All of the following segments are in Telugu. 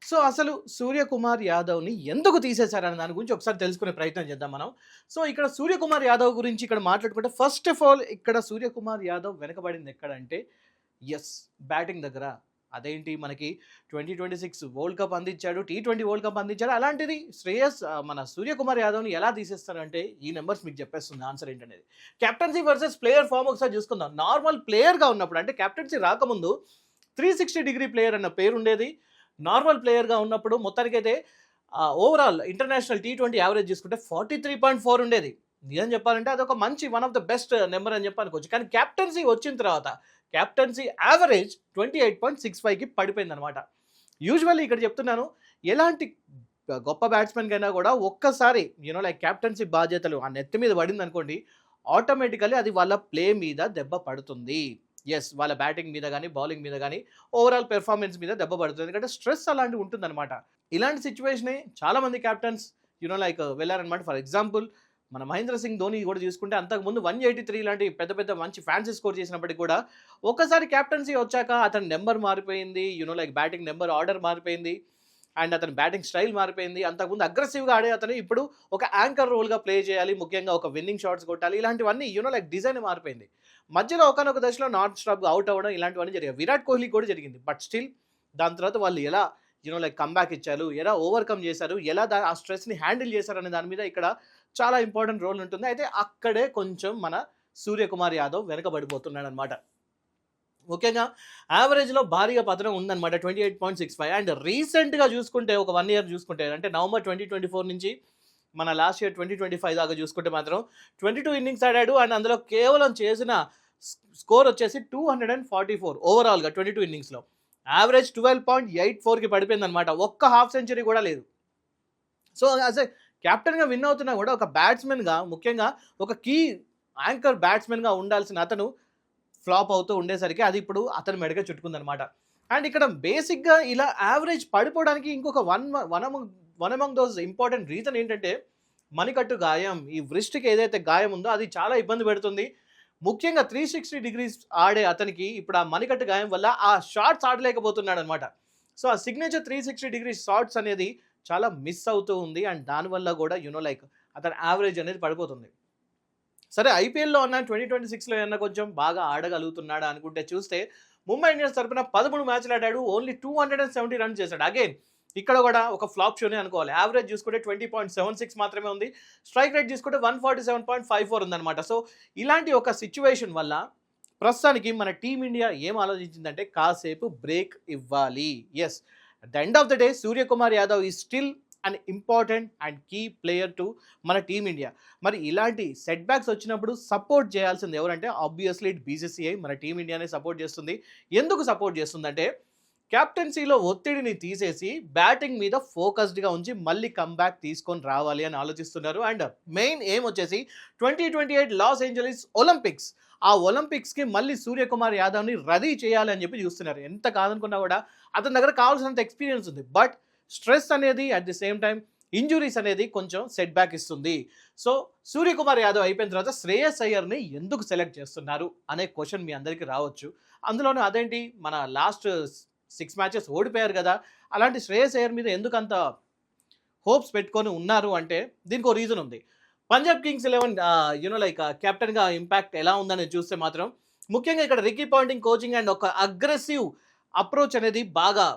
సో అసలు సూర్యకుమార్ యాదవ్‌ని ఎందుకు తీసేశారనే దాని గురించి ఒకసారి తెలుసుకునే ప్రయత్నం చేద్దాం మనం. సో ఇక్కడ సూర్యకుమార్ యాదవ్ గురించి ఇక్కడ మాట్లాడుకుంటే ఫస్ట్ ఆఫ్ ఆల్ ఇక్కడ సూర్యకుమార్ యాదవ్ వెనకబడింది ఎక్కడంటే యెస్ బ్యాటింగ్ దగ్గర. అదేంటి మనకి 2026 వరల్డ్ కప్ అందించాడు. టీ20 వరల్డ్ కప్ అందించాడు. అలాంటిది మన సూర్యకుమార్ యాదవ్‌ని ఎలా తీసేస్తారంటే ఈ నంబర్స్ మీకు చెప్పేస్తుంది ఆన్సర్ ఏంటనేది. కెప్టెన్సీ వర్సెస్ ప్లేయర్ ఫార్మ్ ఒకసారి చూసుకుందాం. నార్మల్ ప్లేయర్‌గా ఉన్నప్పుడు అంటే కెప్టెన్సీ రాకముందు 360 డిగ్రీ ప్లేయర్ అన్న పేరుండేది. నార్మల్ ప్లేయర్‌గా ఉన్నప్పుడు మొత్తానికైతే ఓవరాల్ ఇంటర్నేషనల్ టీ20 యావరేజ్ చూసుకుంటే 43.4 ఉండేది. నిజం చెప్పాలంటే అదొక మంచి one of the best number అని చెప్పి అనుకోవచ్చు. కానీ కెప్టెన్సీ వచ్చిన తర్వాత కెప్టెన్సీ యావరేజ్ 28.65కి పడిపోయిందనమాట. యూజువల్లీ ఇక్కడ చెప్తున్నాను ఎలాంటి గొప్ప బ్యాట్స్‌మెన్‌కైనా కూడా ఒక్కసారి లైక్ కెప్టెన్సీ బాధ్యతలు ఆ నెత్తి మీద పడిందనుకోండి ఆటోమేటికల్లీ అది వాళ్ళ ప్లే మీద దెబ్బ పడుతుంది. యెస్ వాళ్ళ బ్యాటింగ్ మీద గానీ, బౌలింగ్ మీద గానీ, ఓవరాల్ పెర్ఫార్మెన్స్ మీద దెబ్బ పడుతుంది. ఎందుకంటే స్ట్రెస్ అలాంటివి ఉంటుందన్నమాట. ఇలాంటి సిట్యుయేషనే చాలామంది కెప్టెన్స్ లైక్ వెళ్లారనమాట. ఫర్ ఎగ్జాంపుల్ మన మహేంద్ర సింగ్ ధోని కూడా చూసుకుంటే అంతకుముందు 183 లాంటి పెద్ద పెద్ద మంచి ఫ్యాన్సీ స్కోర్ చేసినప్పటికీ కూడా ఒక్కసారి కెప్టెన్సీ వచ్చాక అతని నెంబర్ మారిపోయింది. లైక్ బ్యాటింగ్ నెంబర్ ఆర్డర్ మారిపోయింది. అండ్ అతని బ్యాటింగ్ స్టైల్ మారిపోయింది. అంతకుముందు అగ్రెసివ్‌గా ఆడే అతను ఇప్పుడు ఒక యాంకర్ రోల్‌గా ప్లే చేయాలి. ముఖ్యంగా ఒక విన్నింగ్ షాట్స్ కొట్టాలి. ఇలాంటివన్నీ లైక్ డిజైన్ మారిపోయింది. మధ్యలో ఒకానొక దశలో నాన్ స్టాప్‌గా అవుట్ అవ్వడం ఇలాంటివన్నీ జరిగాయి. విరాట్ కోహ్లీ కూడా జరిగింది. బట్ స్టిల్ దాని తర్వాత వాళ్ళు ఎలా లైక్ కమ్‌బ్యాక్ ఇచ్చారు, ఎలా ఓవర్‌కమ్ చేశారు, ఎలా ఆ స్ట్రెస్‌ని హ్యాండిల్ చేశారనే దాని మీద ఇక్కడ చాలా ఇంపార్టెంట్ రోల్ ఉంటుంది. అయితే అక్కడే కొంచెం మన సూర్యకుమార్ యాదవ్ వెనకబడిపోతున్నాడనమాట. ముఖ్యంగా యావరేజ్‌లో భారీగా పతనం ఉందన్నమాట. 28.65 అండ్ రీసెంట్‌గా చూసుకుంటే ఒక 1 ఇయర్ చూసుకుంటే అంటే నవంబర్ 2024 నుంచి మన లాస్ట్ ఇయర్ 2025 దాకా చూసుకుంటే మాత్రం 22 ఇన్నింగ్స్ ఆడాడు. అండ్ అందులో కేవలం చేసిన స్కోర్ వచ్చేసి 244 ఓవరాల్‌గా 22 ఇన్నింగ్స్‌లో. యావరేజ్ 12.84కి పడిపోయిందనమాట. ఒక్క హాఫ్ సెంచరీ కూడా లేదు. సో యాస్ ఎ కెప్టెన్‌గా విన్ అవుతున్నా కూడా ఒక బ్యాట్స్‌మెన్‌గా ముఖ్యంగా ఒక కీ యాంకర్ బ్యాట్స్‌మెన్‌గా ఉండాల్సిన అతను ఫ్లాప్ అవుతూ ఉండేసరికి అది ఇప్పుడు అతని మెడకే చుట్టుకుందనమాట. అండ్ ఇక్కడ బేసిక్‌గా ఇలా యావరేజ్ పడిపోవడానికి ఇంకొక one among those important reason ఏంటంటే మణికట్టు గాయం. ఈ వృష్టికి ఏదైతే గాయం ఉందో అది చాలా ఇబ్బంది పెడుతుంది. ముఖ్యంగా 360 డిగ్రీస్ ఆడే అతనికి ఇప్పుడు ఆ మణికట్టు గాయం వల్ల ఆ షాట్స్ ఆడలేకపోతున్నాడనమాట. సో ఆ సిగ్నేచర్ 360 డిగ్రీస్ షాట్స్ అనేది చాలా మిస్ అవుతూ ఉంది. అండ్ దానివల్ల కూడా లైక్ అతని యావరేజ్ అనేది పడిపోతుంది. సరే ఐపీఎల్‌లో అన్న 2026లో ఏమన్నా కొంచెం బాగా ఆడగలుగుతున్నాడా అనుకుంటే చూస్తే ముంబై ఇండియన్స్ తరపున 13 మ్యాచ్‌లు ఆడాడు. ఓన్లీ 270 రన్స్ చేశాడు. అగైన్ ఇక్కడ కూడా ఒక ఫ్లాప్ షోనే అనుకోవాలి. యావరేజ్ చూసుకుంటే 20.76 మాత్రమే ఉంది. స్ట్రైక్ రేట్ చూసుకుంటే 147.54 ఉందన్నమాట. సో ఇలాంటి ఒక సిట్యుయేషన్ వల్ల ప్రస్తుతానికి మన టీమిండియా ఏం ఆలోచించిందంటే కాసేపు బ్రేక్ ఇవ్వాలి. Yes at the end of the day Suryakumar Yadav is still and important and key player to మన టీమిండియా. మరి ఇలాంటి సెట్ బ్యాక్స్ వచ్చినప్పుడు సపోర్ట్ చేయాల్సింది ఎవరంటే ఆబ్వియస్లీ బీసీసీఐ మన టీమిండియానే సపోర్ట్ చేస్తుంది. ఎందుకు సపోర్ట్ చేస్తుందంటే కెప్టెన్సీలో ఒత్తిడిని తీసేసి బ్యాటింగ్ మీద ఫోకస్డ్గా ఉంచి మళ్ళీ కమ్బ్యాక్ తీసుకొని రావాలి అని ఆలోచిస్తున్నారు. అండ్ మెయిన్ ఏం వచ్చేసి 2028 లాస్ ఏంజలీస్ ఒలింపిక్స్. ఆ ఒలింపిక్స్కి మళ్ళీ సూర్యకుమార్ యాదవ్ని రెడీ చేయాలి అని చెప్పి చూస్తున్నారు. ఎంత కాదనుకున్నా కూడా అతని దగ్గర కావాల్సినంత ఎక్స్పీరియన్స్ ఉంది. బట్ స్ట్రెస్ అనేది at the same time injuries అనేది కొంచెం సెట్ బ్యాక్ ఇస్తుంది. సో సూర్యకుమార్ యాదవ్ అయిపోయిన తర్వాత శ్రేయస్ అయ్యర్ని ఎందుకు సెలెక్ట్ చేస్తున్నారు అనే క్వశ్చన్ మీ అందరికీ రావచ్చు. అందులోనూ అదేంటి మన లాస్ట్ 6 మ్యాచెస్ ఓడిపోయారు కదా, అలాంటి శ్రేయస్ అయ్యర్ మీద ఎందుకు అంత హోప్స్ పెట్టుకొని ఉన్నారు అంటే దీనికి ఒక రీజన్ ఉంది. పంజాబ్ కింగ్స్ 11 లైక్ కెప్టెన్గా ఇంపాక్ట్ ఎలా ఉందని చూస్తే మాత్రం ముఖ్యంగా ఇక్కడ రికీ పాయింటింగ్ కోచింగ్ అండ్ ఒక అగ్రెసివ్ అప్రోచ్ అనేది బాగా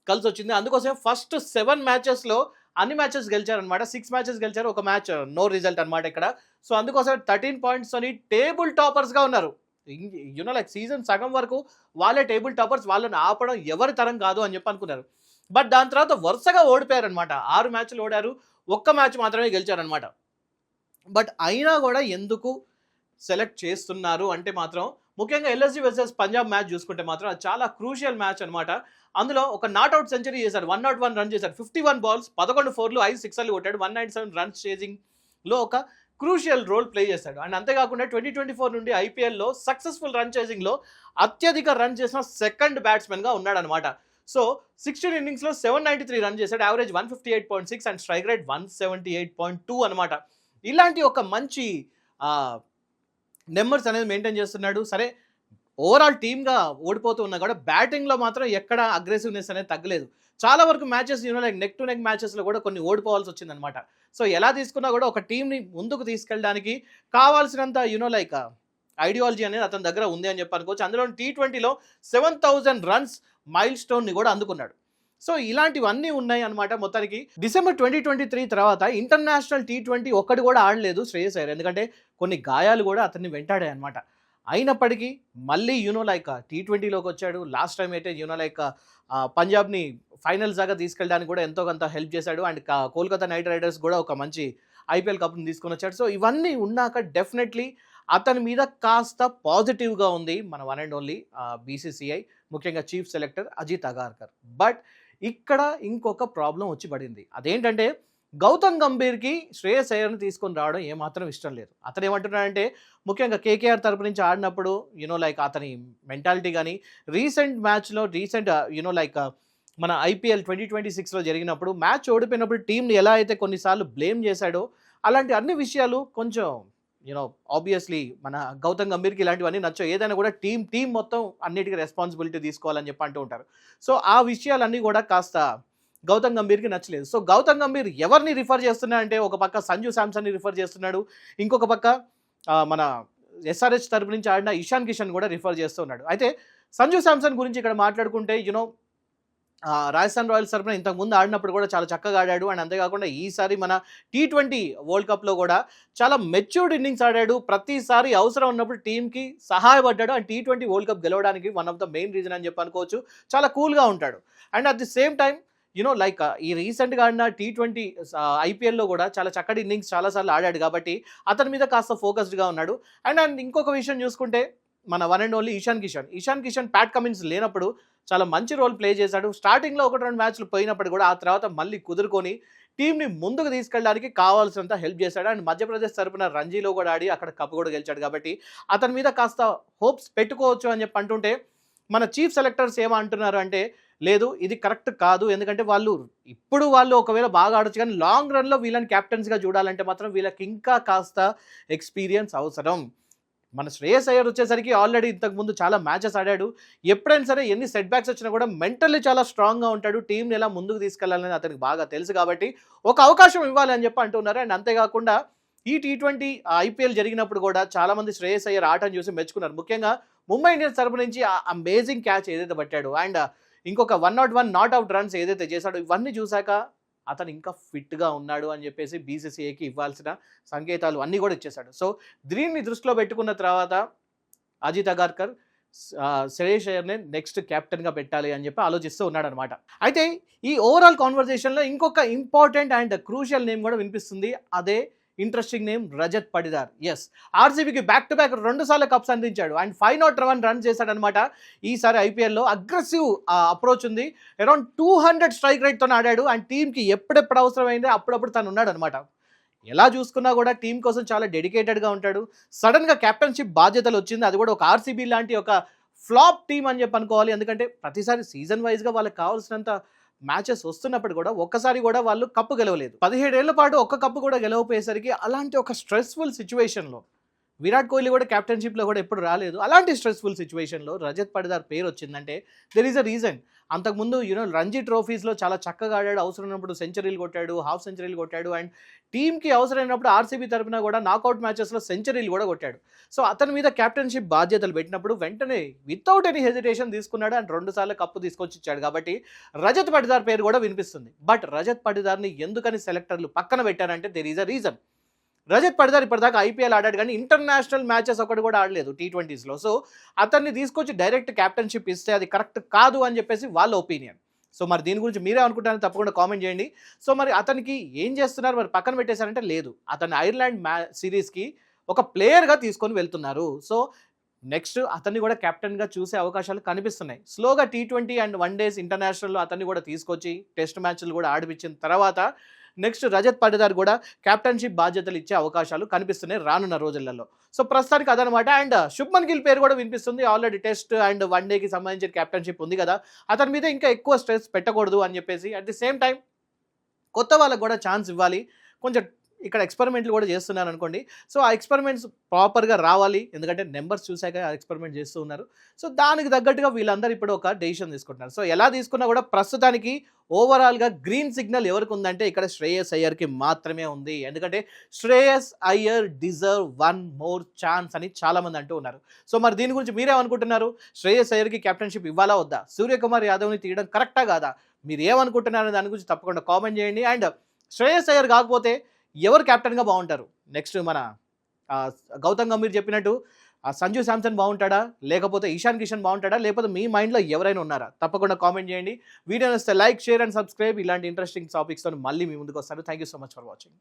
కలిసి వచ్చింది. అందుకోసం ఫస్ట్ 7 మ్యాచెస్లో అన్ని మ్యాచెస్ గెలిచారనమాట. 6 మ్యాచెస్ గెలిచారు, ఒక మ్యాచ్ నో రిజల్ట్ అనమాట ఇక్కడ. సో అందుకోసం 13 పాయింట్స్ అని టేబుల్ టాపర్స్గా ఉన్నారు. లైక్ సీజన్ సగం వరకు వాళ్ళే టేబుల్ టాపర్స్, వాళ్ళని ఆపడం ఎవరి తరం కాదు అని చెప్పి అనుకున్నారు. బట్ దాని తర్వాత వరుసగా ఓడిపోయారనమాట. 6 మ్యాచ్లు ఓడారు, ఒక్క మ్యాచ్ మాత్రమే గెలిచారనమాట. బట్ అయినా కూడా ఎందుకు సెలెక్ట్ చేస్తున్నారు అంటే మాత్రం ముఖ్యంగా ఎల్ఎస్జీ వర్సెస్ పంజాబ్ మ్యాచ్ చూసుకుంటే మాత్రం అది చాలా క్రూషియల్ మ్యాచ్ అనమాట. అందులో ఒక నాట్అవుట్ సెంచరీ చేశారు. 101 రన్ చేశారు. 51 బాల్స్ 11 ఫోర్లు 5 సిక్సర్లు కొట్టాడు. 197 రన్స్ చేజింగ్లో ఒక క్రూషియల్ రోల్ ప్లే చేశాడు. అండ్ అంతేకాకుండా 2024 నుండి ఐపీఎల్లో సక్సెస్ఫుల్ రన్ చేజింగ్లో అత్యధిక రన్ చేసిన సెకండ్ బ్యాట్స్మెన్గా ఉన్నాడనమాట. సో 16 ఇన్నింగ్స్లో 793 రన్ చేశాడు. యావరేజ్ 158.6 అండ్ స్ట్రైక్ రేట్ 178.2 అనమాట. ఇలాంటి ఒక మంచి నెంబర్స్ అనేది మెయింటైన్ చేస్తున్నాడు. సరే ఓవరాల్ టీమ్గా ఓడిపోతూ ఉన్నా కూడా బ్యాటింగ్లో మాత్రం ఎక్కడ అగ్రెసివ్నెస్ అనేది తగ్గలేదు. చాలా వరకు matches like neck to neck మ్యాచెస్లో కూడా కొన్ని ఓడిపోవాల్సి వచ్చిందనమాట. సో ఎలా తీసుకున్నా కూడా ఒక టీంని ముందుకు తీసుకెళ్ళడానికి కావాల్సినంత లైక్ ఐడియాలజీ అనేది అతని దగ్గర ఉంది అని చెప్పి అనుకోవచ్చు. అందులో T20లో 7,000 రన్స్ మైల్ స్టోన్ని కూడా అందుకున్నాడు. సో ఇలాంటివన్నీ ఉన్నాయి అనమాట. మొత్తానికి డిసెంబర్ 2023 తర్వాత ఇంటర్నేషనల్ T20 ఒక్కటి కూడా ఆడలేదు శ్రేయస్ అయ్యర్. ఎందుకంటే కొన్ని గాయాలు కూడా అతన్ని వెంటాడాయి అనమాట. అయినప్పటికీ మళ్ళీ లైక్ T20లోకి వచ్చాడు. లాస్ట్ టైం అయితే లైక్ పంజాబ్ని ఫైనల్స్ దాకా తీసుకెళ్ళడానికి కూడా ఎంతో కొంత హెల్ప్ చేశాడు. అండ్ కోల్కతా నైట్ రైడర్స్ కూడా ఒక మంచి ఐపీఎల్ కప్ని తీసుకొని వచ్చాడు. సో ఇవన్నీ ఉన్నాక డెఫినెట్లీ అతని మీద కాస్త పాజిటివ్గా ఉంది మన వన్ అండ్ ఓన్లీ బీసీసీఐ, ముఖ్యంగా chief selector Ajit Agarkar. But ఇక్కడ ఇంకొక ప్రాబ్లం వచ్చి పడింది. అదేంటంటే గౌతమ్ గంభీర్కి శ్రేయస్ అయ్యర్ని తీసుకొని రావడం ఏమాత్రం ఇష్టం లేదు. అతను ఏమంటున్నాడంటే ముఖ్యంగా కేకేఆర్ తరపు నుంచి ఆడినప్పుడు లైక్ అతని మెంటాలిటీ కానీ రీసెంట్ మ్యాచ్లో లైక్ మన ఐపీఎల్ 2026లో జరిగినప్పుడు మ్యాచ్ ఓడిపోయినప్పుడు టీంని ఎలా అయితే కొన్నిసార్లు బ్లేమ్ చేశాడో అలాంటి అన్ని విషయాలు కొంచెం ఆబ్వియస్లీ మన గౌతమ్ గంభీర్కి ఇలాంటివన్నీ నచ్చవు. ఏదైనా కూడా టీం మొత్తం అన్నిటికీ రెస్పాన్సిబిలిటీ తీసుకోవాలని చెప్పి అంటూ ఉంటారు. సో ఆ విషయాలన్నీ కూడా కాస్త గౌతమ్ గంభీర్కి నచ్చలేదు. సో గౌతమ్ గంభీర్ ఎవరిని రిఫర్ చేస్తున్నాడంటే ఒక పక్క సంజు శాంసన్ని రిఫర్ చేస్తున్నాడు, ఇంకొక పక్క మన ఎస్ఆర్హెచ్ తరపు నుంచి ఆడిన ఇషాన్ కిషన్ కూడా రిఫర్ చేస్తున్నాడు. అయితే సంజు శాంసన్ గురించి ఇక్కడ మాట్లాడుకుంటే రాజస్థాన్ రాయల్స్ తరపున ఇంతకుముందు ఆడినప్పుడు కూడా చాలా చక్కగా ఆడాడు. అండ్ అంతేకాకుండా ఈసారి మన T20 వరల్డ్ కప్లో కూడా చాలా మెచ్యూర్డ్ ఇన్నింగ్స్ ఆడాడు. ప్రతిసారి అవసరం ఉన్నప్పుడు టీంకి సహాయపడ్డాడు. అండ్ T20 వరల్డ్ కప్ గెలవడానికి one of the main reason అని చెప్పి అనుకోవచ్చు. చాలా కూల్గా ఉంటాడు. And at the same time like ఈ రీసెంట్గా ఆడిన T20 ఐపీఎల్లో కూడా చాలా చక్కటి ఇన్నింగ్స్ చాలాసార్లు ఆడాడు కాబట్టి అతని మీద కాస్త ఫోకస్డ్గా ఉన్నాడు. అండ్ ఇంకొక విషయం చూసుకుంటే మన one and only Ishan Kishan Pat Cummins లేనప్పుడు చాలా మంచి రోల్ ప్లే చేశాడు. స్టార్టింగ్లో 1-2 మ్యాచ్లు పోయినప్పుడు కూడా ఆ తర్వాత మళ్ళీ కుదురుకొని టీంని ముందుకు తీసుకెళ్ళడానికి కావాల్సినంత హెల్ప్ చేశాడు. అండ్ మధ్యప్రదేశ్ తరపున రంజీలో కూడా ఆడి అక్కడ కప్ కూడా గెలిచాడు కాబట్టి అతని మీద కాస్త హోప్స్ పెట్టుకోవచ్చు అని చెప్పి అంటుంటే మన చీఫ్ సెలెక్టర్స్ ఏమంటున్నారు అంటే లేదు ఇది కరెక్ట్ కాదు. ఎందుకంటే వాళ్ళు ఒకవేళ బాగా ఆడొచ్చు కానీ లాంగ్ రన్లో వీళ్ళని క్యాప్టెన్స్గా చూడాలంటే మాత్రం వీళ్ళకి ఇంకా కాస్త ఎక్స్పీరియన్స్ అవసరం. మన శ్రేయస్ అయ్యర్ వచ్చేసరికి ఆల్రెడీ ఇంతకుముందు చాలా మ్యాచెస్ ఆడాడు. ఎప్పుడైనా సరే ఎన్ని సెట్ బ్యాక్స్ వచ్చినా కూడా మెంటల్లీ చాలా స్ట్రాంగ్గా ఉంటాడు. టీంని ఎలా ముందుకు తీసుకెళ్లాలని అతనికి బాగా తెలుసు కాబట్టి ఒక అవకాశం ఇవ్వాలి అని చెప్పి అంటున్నారు. అండ్ అంతేకాకుండా ఈ T20 ఐపీఎల్ జరిగినప్పుడు కూడా చాలామంది శ్రేయస్ అయ్యర్ ఆటను చూసి మెచ్చుకున్నారు. ముఖ్యంగా ముంబై ఇండియన్స్ తరపు నుంచి అమేజింగ్ క్యాచ్ ఏదైతే పట్టాడు అండ్ ఇంకొక 101 నాట్ అవుట్ రన్స్ ఏదైతే చేశాడో ఇవన్నీ చూశాక అతను ఇంకా ఫిట్గా ఉన్నాడు అని చెప్పేసి బీసీసీఐకి ఇవ్వాల్సిన సంకేతాలు అన్నీ కూడా ఇచ్చేశాడు. సో దీన్ని దృష్టిలో పెట్టుకున్న తర్వాత అజిత్ అగార్కర్ శ్రేయస్ అయ్యర్ని నెక్స్ట్ కెప్టెన్గా పెట్టాలి అని చెప్పి ఆలోచిస్తూ ఉన్నాడు అనమాట. అయితే ఈ ఓవరాల్ కాన్వర్జేషన్లో ఇంకొక ఇంపార్టెంట్ అండ్ క్రూషియల్ నేమ్ కూడా వినిపిస్తుంది. అదే interesting name Rajat Patidar. Yes, ఆర్సీబీకి బ్యాక్ టు బ్యాక్ 2 సార్లు కప్స్ అందించాడు అండ్ 501 రన్స్ చేశాడనమాట. ఈసారి ఐపీఎల్లో అగ్రెసివ్ అప్రోచ్ ఉంది. అరౌండ్ 200 స్ట్రైక్ రేట్తో ఆడాడు అండ్ టీంకి ఎప్పుడెప్పుడు అవసరమైందో అప్పుడప్పుడు తను ఉన్నాడు అనమాట. ఎలా చూసుకున్నా కూడా టీం కోసం చాలా డెడికేటెడ్గా ఉంటాడు. సడన్గా కెప్టెన్షిప్ బాధ్యతలు వచ్చింది, అది కూడా ఒక ఆర్సీబీ లాంటి ఒక ఫ్లాప్ టీం అని చెప్పి అనుకోవాలి. ఎందుకంటే ప్రతిసారి సీజన్ వైజ్గా వాళ్ళకి కావాల్సినంత మ్యాచెస్ వస్తున్నప్పుడు కూడా ఒక్కసారి కూడా వాళ్ళు కప్పు గెలవలేదు. 17 ఏళ్ల పాటు ఒక్క కప్పు కూడా గెలవపోయేసరికి అలాంటి ఒక స్ట్రెస్ఫుల్ సిచ్యువేషన్లో విరాట్ కోహ్లీ కూడా కెప్టెన్షిప్లో కూడా ఎప్పుడు రాలేదు. అలాంటి స్ట్రెస్ఫుల్ సిచ్యువేషన్లో రజత్ పడిదార్ పేరు వచ్చిందంటే దెర్ ఈజ్ అ రీజన్. అంతకుముందు రంజీ ట్రోఫీస్లో చాలా చక్కగా ఆడాడు. అవసరం ఉన్నప్పుడు సెంచరీలు కొట్టాడు, హాఫ్ సెంచరీలు కొట్టాడు అండ్ టీంకి అవసరమైనప్పుడు ఆర్సీబీ తరపున కూడా నాకౌట్ మ్యాచెస్లో సెంచరీలు కూడా కొట్టాడు. సో అతని మీద కెప్టెన్షిప్ బాధ్యతలు పెట్టినప్పుడు వెంటనే వితౌట్ ఎనీ హెజిటేషన్ తీసుకున్నాడు అండ్ 2 సార్లు కప్పు తీసుకొచ్చి ఇచ్చాడు. కాబట్టి రజత్ పడిదార్ పేరు కూడా వినిపిస్తుంది. బట్ రజత్ పడిదార్ని ఎందుకని సెలెక్టర్లు పక్కన పెట్టారంటే there is a reason. Rajat Patidar ఇప్పటిదాకా ఐపీఎల్ ఆడాడు కానీ ఇంటర్నేషనల్ మ్యాచెస్ ఒకటి కూడా ఆడలేదు T20స్లో. సో అతన్ని తీసుకొచ్చి డైరెక్ట్ క్యాప్టెన్షిప్ ఇస్తే అది కరెక్ట్ కాదు అని చెప్పేసి వాళ్ళ ఒపీనియన్. సో మరి దీని గురించి మీరే అనుకుంటారని తప్పకుండా కామెంట్ చేయండి. సో మరి అతనికి ఏం చేస్తున్నారు, మరి పక్కన పెట్టేశారంటే లేదు, అతను ఐర్లాండ్ సిరీస్కి ఒక ప్లేయర్గా తీసుకొని వెళ్తున్నారు. సో నెక్స్ట్ అతన్ని కూడా కెప్టెన్గా చూసే అవకాశాలు కనిపిస్తున్నాయి. స్లోగా T20 అండ్ 1 డేస్ ఇంటర్నేషనల్లో అతన్ని కూడా తీసుకొచ్చి టెస్ట్ మ్యాచ్లు కూడా ఆడిపించిన తర్వాత నెక్స్ట్ రజత్ పడిదార్ కూడా కెప్టెన్షిప్ బాధ్యతలు ఇచ్చే అవకాశాలు కనిపిస్తున్నాయి రానున్న రోజులలో. సో ప్రస్తుతానికి అదనమాట. అండ్ శుభ్మన్ గిల్ పేరు కూడా వినిపిస్తుంది. ఆల్రెడీ టెస్ట్ అండ్ 1 డేకి సంబంధించిన కెప్టెన్షిప్ ఉంది కదా, అతని మీద ఇంకా ఎక్కువ స్ట్రెస్ పెట్టకూడదు అని చెప్పేసి అట్ ది సేమ్ టైం కొత్త వాళ్ళకు కూడా ఛాన్స్ ఇవ్వాలి. కొంచెం ఇక్కడ ఎక్స్పెరిమెంట్లు కూడా చేస్తున్నారు అనుకోండి. సో ఆ ఎక్స్పెరిమెంట్స్ ప్రాపర్‌గా రావాలి. ఎందుకంటే నంబర్స్ చూసాక ఆ ఎక్స్పెరిమెంట్ చేస్తూ ఉన్నారు. సో దానికి తగ్గట్టుగా వీళ్ళందరూ ఇప్పుడు ఒక డెసిషన్ తీసుకుంటున్నారు. సో ఎలా తీసుకున్నా కూడా ప్రస్తుతానికి ఓవరాల్‌గా గ్రీన్ సిగ్నల్ ఎవరికి ఉందంటే ఇక్కడ శ్రేయస్ అయ్యర్‌కి మాత్రమే ఉంది. ఎందుకంటే Shreyas Iyer deserve one more chance అని చాలామంది అంటూ ఉన్నారు. సో మరి దీని గురించి మీరేమనుకుంటున్నారు? శ్రేయస్ అయ్యర్‌కి కెప్టెన్‌షిప్ ఇవ్వాలా వద్దా? సూర్యకుమార్ యాదవ్‌ని తీయడం కరెక్టా కాదా? మీరు ఏమనుకుంటున్నారో దాని గురించి తప్పకుండా కామెంట్ చేయండి. అండ్ శ్రేయస్ అయ్యర్ కాకపోతే ఎవరు కెప్టెన్‌గా బావుంటారు? నెక్స్ట్ మన గౌతమ్ గంభీర్ చెప్పినట్టు సంజు శాంసన్ బావుంటాడా? లేకపోతే ఇషాన్ కిషన్ బావుంటాడా? లేకపోతే మీ మైండ్‌లో ఎవరైనా ఉన్నారా? తప్పకుండా కామెంట్ చేయండి. వీడియో నచ్చితే లైక్, షేర్ అండ్ సబ్స్క్రైబ్. ఇలాంటి ఇంట్రెస్టింగ్ టాపిక్స్‌తో మళ్ళీ మీ ముందుకు వస్తాను. Thank you so much for watching.